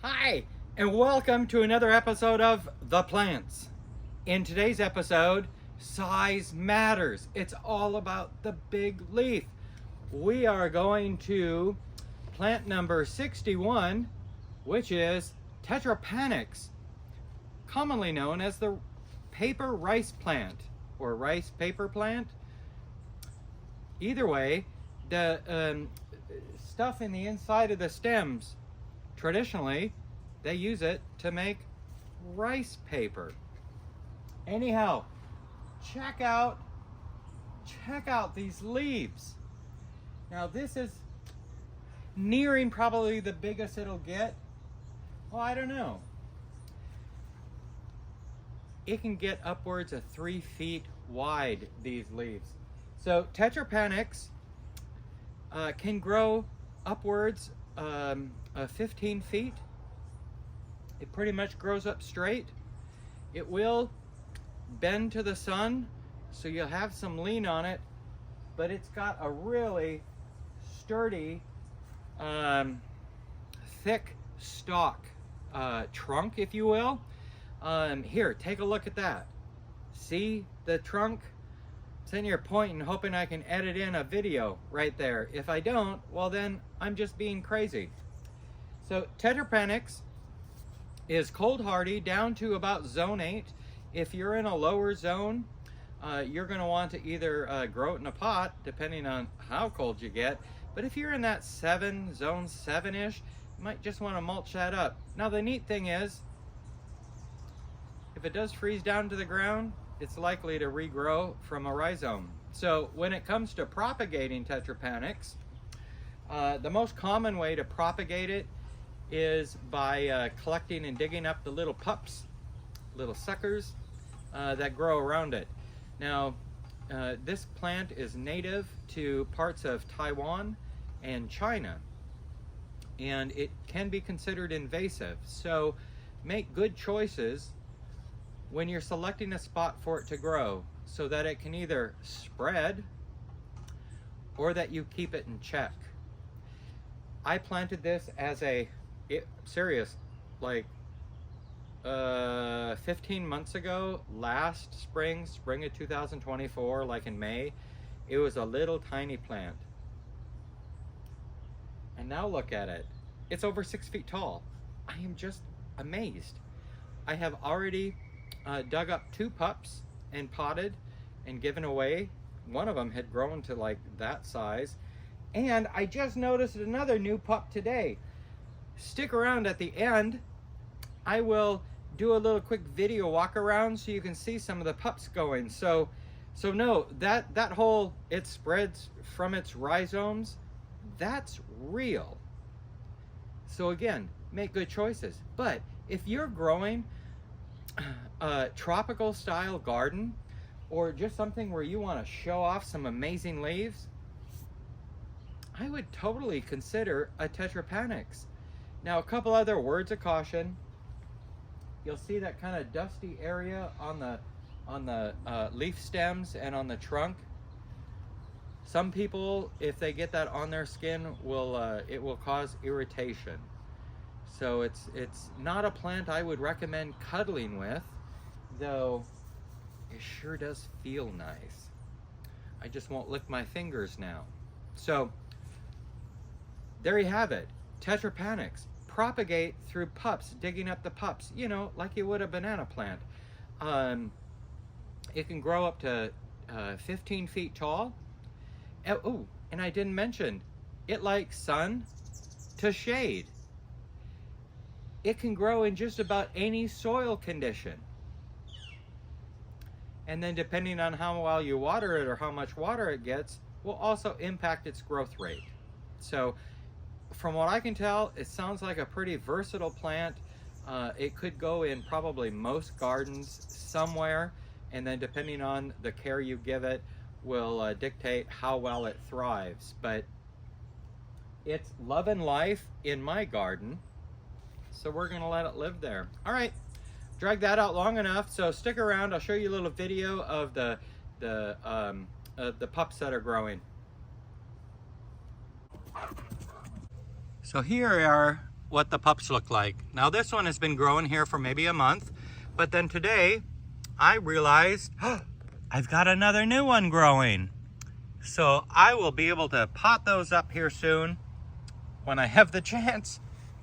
Hi, and welcome to another episode of The Plants. In today's episode, size matters. It's all about the big leaf. We are going to plant number 61, which is Tetrapanax, commonly known as the paper rice plant or rice paper plant. Either way, the stuff in the inside of the stems, traditionally, they use it to make rice paper. Anyhow, check out these leaves. Now this is nearing probably the biggest it'll get. Well, I don't know. It can get upwards of 3 feet wide, these leaves. So Tetrapanax can grow upwards of 15 feet. It pretty much grows up straight. It will bend to the sun, so you'll have some lean on it, but it's got a really sturdy, thick stalk, trunk, if you will. Here, take a look at that. See the trunk? Sitting here pointing, hoping I can edit in a video right there. If I don't, well then I'm just being crazy. So Tetrapanax is cold hardy down to about zone 8. If you're in a lower zone, you're going to want to either grow it in a pot, depending on how cold you get. But if you're in that zone 7-ish, you might just want to mulch that up. Now the neat thing is, if it does freeze down to the ground, it's likely to regrow from a rhizome. So when it comes to propagating Tetrapanax, the most common way to propagate it is by collecting and digging up the little pups, little suckers that grow around it. Now, this plant is native to parts of Taiwan and China, and it can be considered invasive. So make good choices when you're selecting a spot for it to grow, so that it can either spread or that you keep it in check. I planted this as like 15 months ago, last spring of 2024, like in May. It was a little tiny plant. And now look at it. It's over 6 feet tall. I am just amazed. I have already dug up 2 pups and potted and given away. One of them had grown to like that size. And I just noticed another new pup today. Stick around at the end. I will do a little quick video walk around so you can see some of the pups going. So no, that whole, it spreads from its rhizomes, that's real. So again, make good choices. But if you're growing a tropical style garden, or just something where you want to show off some amazing leaves, I would totally consider a Tetrapanax. Now, a couple other words of caution. You'll see that kind of dusty area on the leaf stems and on the trunk. Some people, if they get that on their skin, it will cause irritation. So it's not a plant I would recommend cuddling with, though it sure does feel nice. I just won't lick my fingers now. So there you have it. Tetrapanax. Propagate through pups, digging up the pups, you know, like you would a banana plant. It can grow up to 15 feet tall. Oh, and I didn't mention, it likes sun to shade. It can grow in just about any soil condition. And then depending on how well you water it or how much water it gets will also impact its growth rate. So from what I can tell, it sounds like a pretty versatile plant. It could go in probably most gardens somewhere, and then depending on the care you give it will dictate how well it thrives. But it's loving life in my garden, so we're gonna let it live there. All right, drag that out long enough, so stick around. I'll show you a little video of the pups that are growing. So here are what the pups look like. Now this one has been growing here for maybe a month, but then today I realized I've got another new one growing. So I will be able to pot those up here soon when I have the chance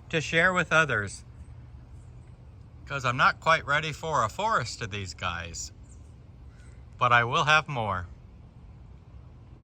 to share with others, because I'm not quite ready for a forest of these guys, but I will have more.